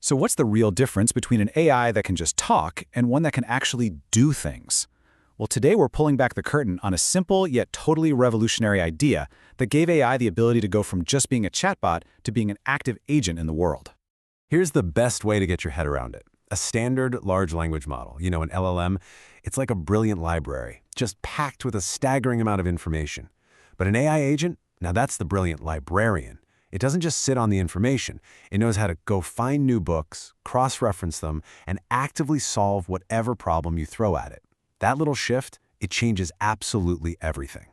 So what's the real difference between an AI that can just talk and one that can actually do things? Well, today we're pulling back the curtain on a simple yet totally revolutionary idea that gave AI the ability to go from just being a chatbot to being an active agent in the world. Here's the best way to get your head around it. A standard large language model, an LLM, it's like a brilliant library, just packed with a staggering amount of information. But an AI agent, now that's the brilliant librarian. It doesn't just sit on the information. It knows how to go find new books, cross-reference them, and actively solve whatever problem you throw at it. That little shift, it changes absolutely everything.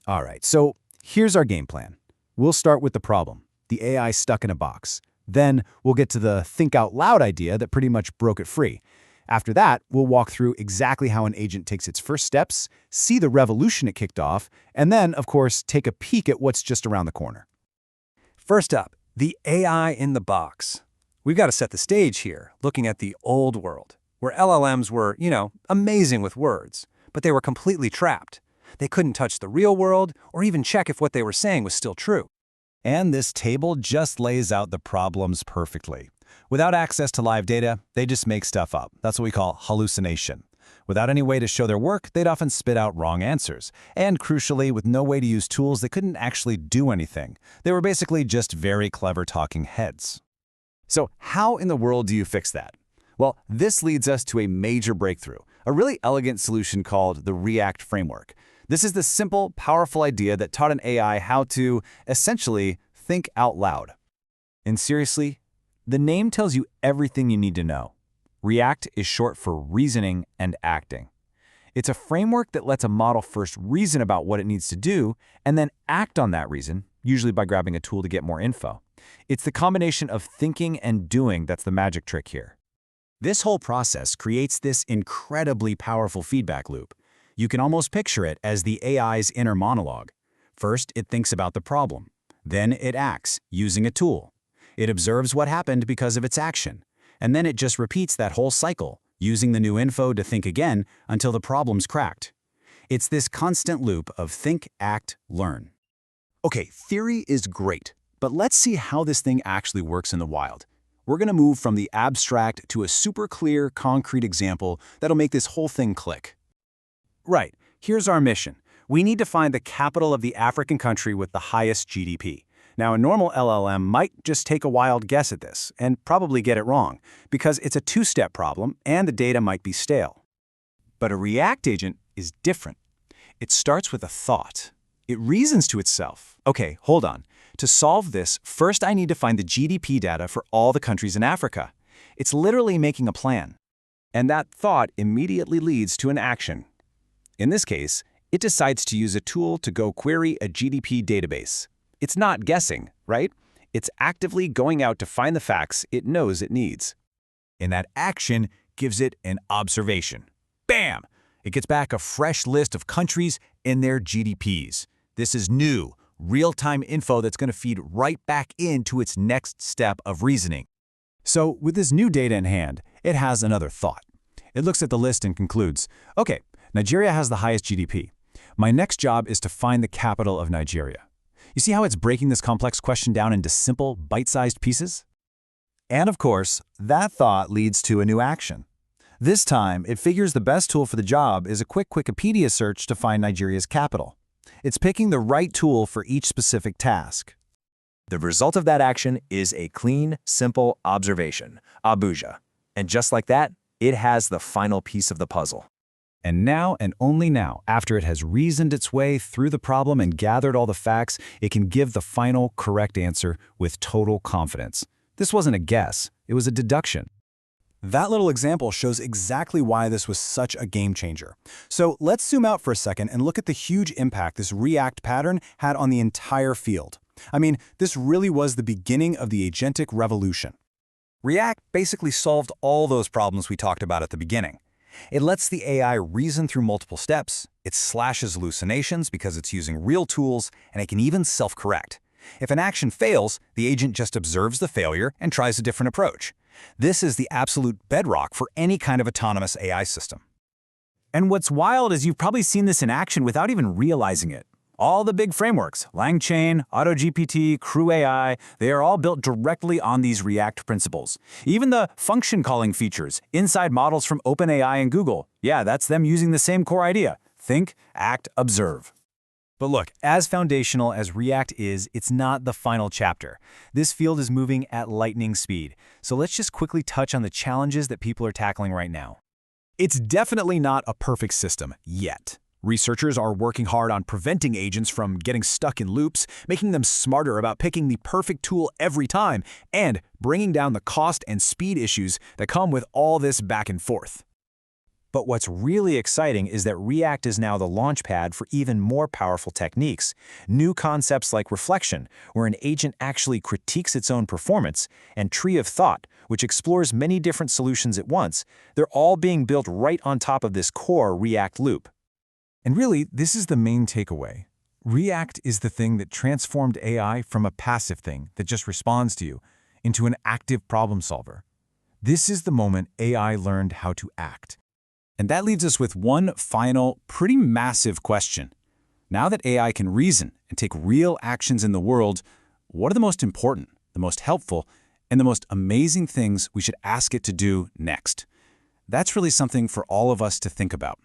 All right, so here's our game plan. We'll start with the problem, the AI stuck in a box. Then we'll get to the think out loud idea that pretty much broke it free. After that, we'll walk through exactly how an agent takes its first steps, see the revolution it kicked off, and then, of course, take a peek at what's just around the corner. First up, the AI in the box. We've got to set the stage here, looking at the old world, where LLMs were, amazing with words, but they were completely trapped. They couldn't touch the real world or even check if what they were saying was still true. And this table just lays out the problems perfectly. Without access to live data, they just make stuff up. That's what we call hallucination. Without any way to show their work, they'd often spit out wrong answers. And crucially, with no way to use tools, they couldn't actually do anything. They were basically just very clever talking heads. So how in the world do you fix that? Well, this leads us to a major breakthrough, a really elegant solution called the ReAct framework. This is the simple, powerful idea that taught an AI how to, essentially, think out loud. And seriously, the name tells you everything you need to know. ReAct is short for reasoning and acting. It's a framework that lets a model first reason about what it needs to do and then act on that reason, usually by grabbing a tool to get more info. It's the combination of thinking and doing that's the magic trick here. This whole process creates this incredibly powerful feedback loop. You can almost picture it as the AI's inner monologue. First, it thinks about the problem. Then it acts, using a tool. It observes what happened because of its action. And then it just repeats that whole cycle, using the new info to think again until the problem's cracked. It's this constant loop of think, act, learn. Okay, theory is great, but let's see how this thing actually works in the wild. We're going to move from the abstract to a super clear, concrete example that'll make this whole thing click. Right, here's our mission. We need to find the capital of the African country with the highest GDP. Now, a normal LLM might just take a wild guess at this and probably get it wrong because it's a two-step problem and the data might be stale. But a ReAct agent is different. It starts with a thought. It reasons to itself. Okay, hold on. To solve this, first I need to find the GDP data for all the countries in Africa. It's literally making a plan. And that thought immediately leads to an action. In this case, it decides to use a tool to go query a GDP database. It's not guessing, right? It's actively going out to find the facts it knows it needs. And that action gives it an observation. Bam! It gets back a fresh list of countries and their GDPs. This is new, real-time info that's going to feed right back into its next step of reasoning. So with this new data in hand, it has another thought. It looks at the list and concludes, okay, Nigeria has the highest GDP. My next job is to find the capital of Nigeria. You see how it's breaking this complex question down into simple, bite-sized pieces? And of course, that thought leads to a new action. This time, it figures the best tool for the job is a quick Wikipedia search to find Nigeria's capital. It's picking the right tool for each specific task. The result of that action is a clean, simple observation, Abuja. And just like that, it has the final piece of the puzzle. And now, and only now, after it has reasoned its way through the problem and gathered all the facts, it can give the final, correct answer with total confidence. This wasn't a guess, it was a deduction. That little example shows exactly why this was such a game changer. So let's zoom out for a second and look at the huge impact this ReAct pattern had on the entire field. I mean, this really was the beginning of the agentic revolution. ReAct basically solved all those problems we talked about at the beginning. It lets the AI reason through multiple steps, it slashes hallucinations because it's using real tools, and it can even self-correct. If an action fails, the agent just observes the failure and tries a different approach. This is the absolute bedrock for any kind of autonomous AI system. And what's wild is you've probably seen this in action without even realizing it. All the big frameworks, LangChain, AutoGPT, CrewAI, they are all built directly on these ReAct principles. Even the function calling features, inside models from OpenAI and Google, yeah, that's them using the same core idea. Think, act, observe. But look, as foundational as ReAct is, it's not the final chapter. This field is moving at lightning speed. So let's just quickly touch on the challenges that people are tackling right now. It's definitely not a perfect system yet. Researchers are working hard on preventing agents from getting stuck in loops, making them smarter about picking the perfect tool every time, and bringing down the cost and speed issues that come with all this back and forth. But what's really exciting is that ReAct is now the launchpad for even more powerful techniques. New concepts like reflection, where an agent actually critiques its own performance, and tree of thought, which explores many different solutions at once, they're all being built right on top of this core ReAct loop. And really, this is the main takeaway. ReAct is the thing that transformed AI from a passive thing that just responds to you into an active problem solver. This is the moment AI learned how to act. And that leaves us with one final, pretty massive question. Now that AI can reason and take real actions in the world, what are the most important, the most helpful, and the most amazing things we should ask it to do next? That's really something for all of us to think about.